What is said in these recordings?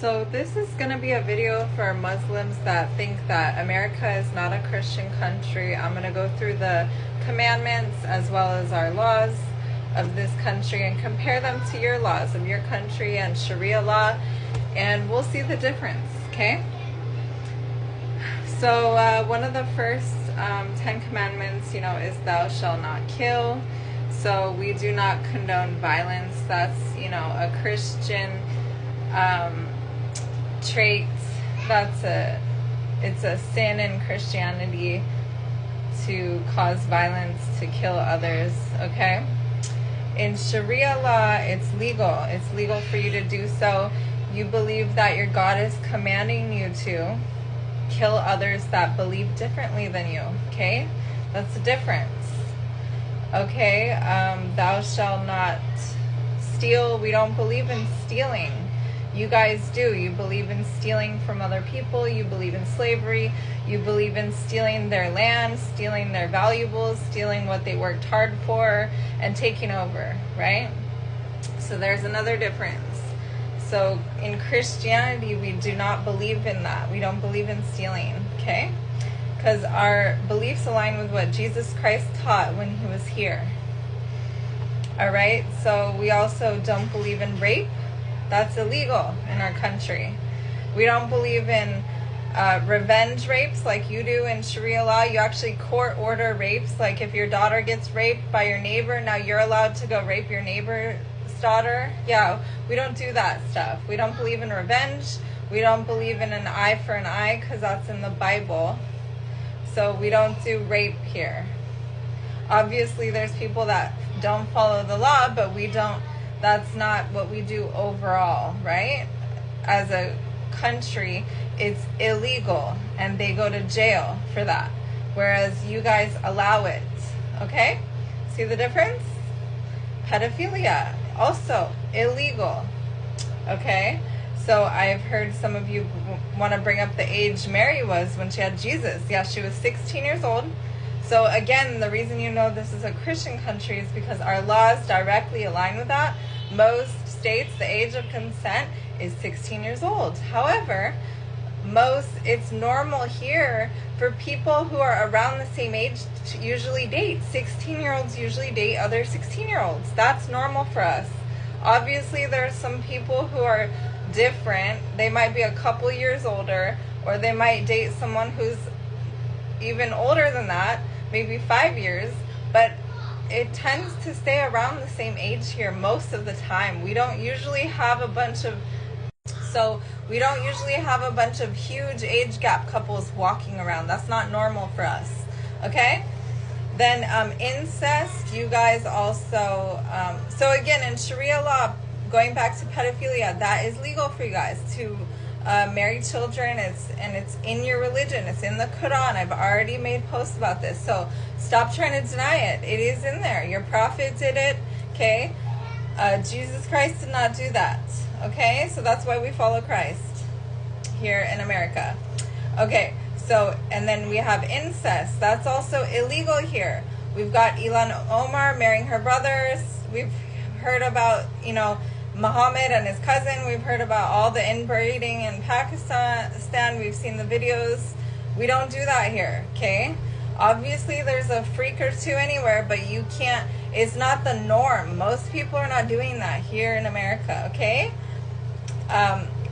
So this is going to be a video for Muslims that think that America is not a Christian country. I'm going to go through the commandments as well as our laws of this country and compare them to your laws of your country and Sharia law, and we'll see the difference, okay? So one of the first 10 commandments, is thou shalt not kill. So we do not condone violence. That's, a Christian trait. It's a sin in Christianity to cause violence, to kill others, okay? In Sharia law, it's legal. It's legal for you to do so. You believe that your God is commanding you to kill others that believe differently than you, okay? That's the difference. Okay, thou shalt not steal. We don't believe in stealing. You guys do. You believe in stealing from other people. You believe in slavery. You believe in stealing their land, stealing their valuables, stealing what they worked hard for, and taking over, right? So there's another difference. So in Christianity, we do not believe in that. We don't believe in stealing, okay? Because our beliefs align with what Jesus Christ taught when he was here. All right? So we also don't believe in rape. That's illegal in our country. We don't believe in revenge rapes like you do in Sharia law. You actually court order rapes. Like if your daughter gets raped by your neighbor, now you're allowed to go rape your neighbor's daughter. Yeah, we don't do that stuff. We don't believe in revenge. We don't believe in an eye for an eye because that's in the Bible. So we don't do rape here. Obviously, there's people that don't follow the law, but we don't. That's not what we do overall, right? As a country, it's illegal, and they go to jail for that, whereas you guys allow it, okay? See the difference? Pedophilia, also illegal, okay? So I've heard some of you want to bring up the age Mary was when she had Jesus. Yeah, she was 16 years old. So again, the reason you know this is a Christian country is because our laws directly align with that. Most states, the age of consent is 16 years old. However, it's normal here for people who are around the same age to usually date. 16-year-olds usually date other 16-year-olds. That's normal for us. Obviously, there are some people who are different. They might be a couple years older, or they might date someone who's even older than that, maybe 5 years, but it tends to stay around the same age here most of the time. We don't usually have a bunch of huge age gap couples walking around. That's not normal for us, okay? Then incest, you guys also, so again, in Sharia law, going back to pedophilia, that is legal for you guys to marry children. It's in your religion. It's in the Quran. I've already made posts about this. So stop trying to deny it. It is in there. Your prophet did it. Okay. Jesus Christ did not do that. Okay. So that's why we follow Christ here in America. Okay. So, and then we have incest. That's also illegal here. We've got Ilhan Omar marrying her brothers. We've heard about, Muhammad and his cousin. We've heard about all the inbreeding in Pakistan. We've seen the videos. We don't do that here, okay? Obviously, there's a freak or two anywhere, but you can't, it's not the norm. Most people are not doing that here in America, okay?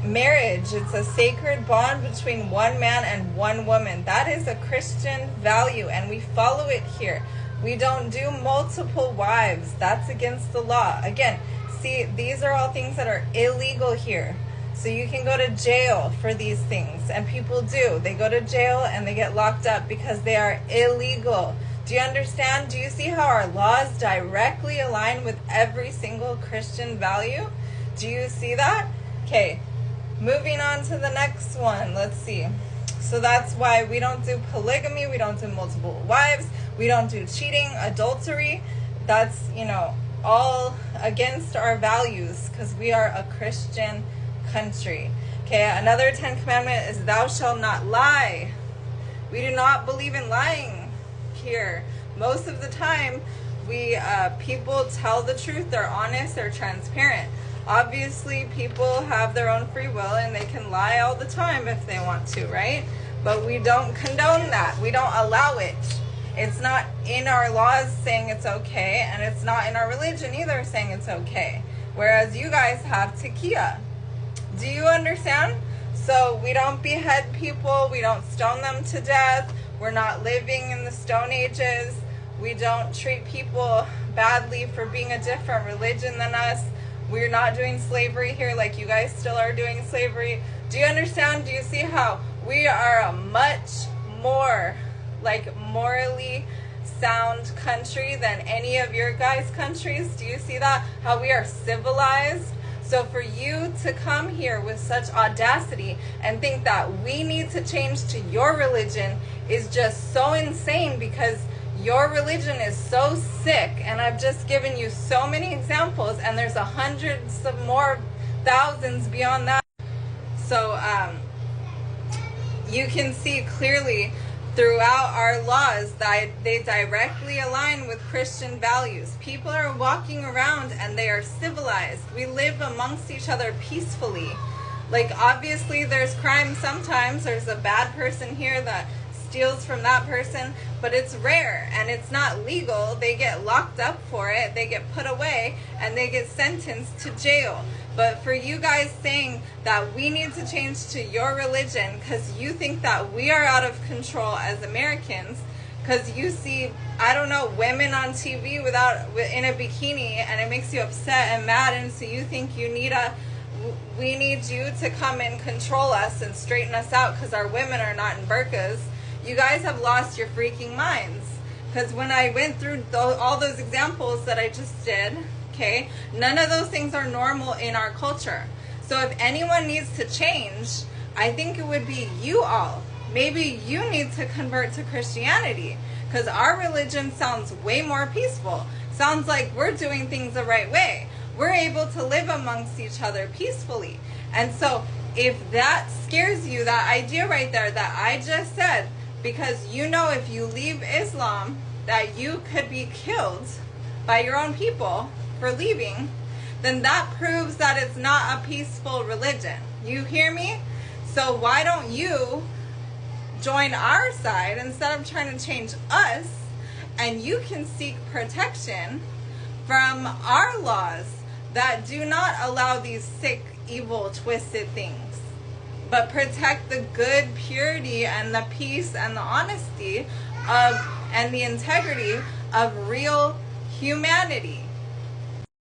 Marriage, it's a sacred bond between one man and one woman. That is a Christian value, and we follow it here. We don't do multiple wives. That's against the law. Again, see, these are all things that are illegal here. So you can go to jail for these things, and people do. They go to jail and they get locked up because they are illegal. Do you understand? Do you see how our laws directly align with every single Christian value? Do you see that? Okay, moving on to the next one. Let's see. So that's why we don't do polygamy. We don't do multiple wives. We don't do cheating, adultery. That's, all against our values because we are a Christian country. Okay, another 10 commandment is thou shalt not lie. We do not believe in lying here. Most of the time, people tell the truth. They're honest. They're transparent. Obviously, people have their own free will and they can lie all the time if they want to, right? But we don't condone that. We don't allow it. It's not in our laws saying it's okay, and it's not in our religion either saying it's okay. Whereas you guys have takia. Do you understand? So we don't behead people. We don't stone them to death. We're not living in the Stone Ages. We don't treat people badly for being a different religion than us. We're not doing slavery here like you guys still are doing slavery. Do you understand? Do you see how we are a much more like morally sound country than any of your guys' countries? Do you see that? How we are civilized? So for you to come here with such audacity and think that we need to change to your religion is just so insane, because your religion is so sick, and I've just given you so many examples, and there's hundreds of more, thousands beyond that. So you can see clearly throughout our laws that they directly align with Christian values. People are walking around and they are civilized. We live amongst each other peacefully. Like, obviously there's crime sometimes. There's a bad person here that steals from that person, but it's rare and it's not legal. They get locked up for it, they get put away, and they get sentenced to jail. But for you guys saying that we need to change to your religion because you think that we are out of control as Americans, because you see, I don't know, women on TV in a bikini, and it makes you upset and mad, and so you think we need you to come and control us and straighten us out because our women are not in burqas. You guys have lost your freaking minds. Because when I went through all those examples that I just did, okay, none of those things are normal in our culture. So if anyone needs to change, I think it would be you all. Maybe you need to convert to Christianity, because our religion sounds way more peaceful. Sounds like we're doing things the right way. We're able to live amongst each other peacefully. And so if that scares you, that idea right there that I just said, because you know if you leave Islam that you could be killed by your own people for leaving, then that proves that it's not a peaceful religion. You hear me? So why don't you join our side instead of trying to change us, and you can seek protection from our laws that do not allow these sick, evil, twisted things, but protect the good purity and the peace and the honesty of and the integrity of real humanity.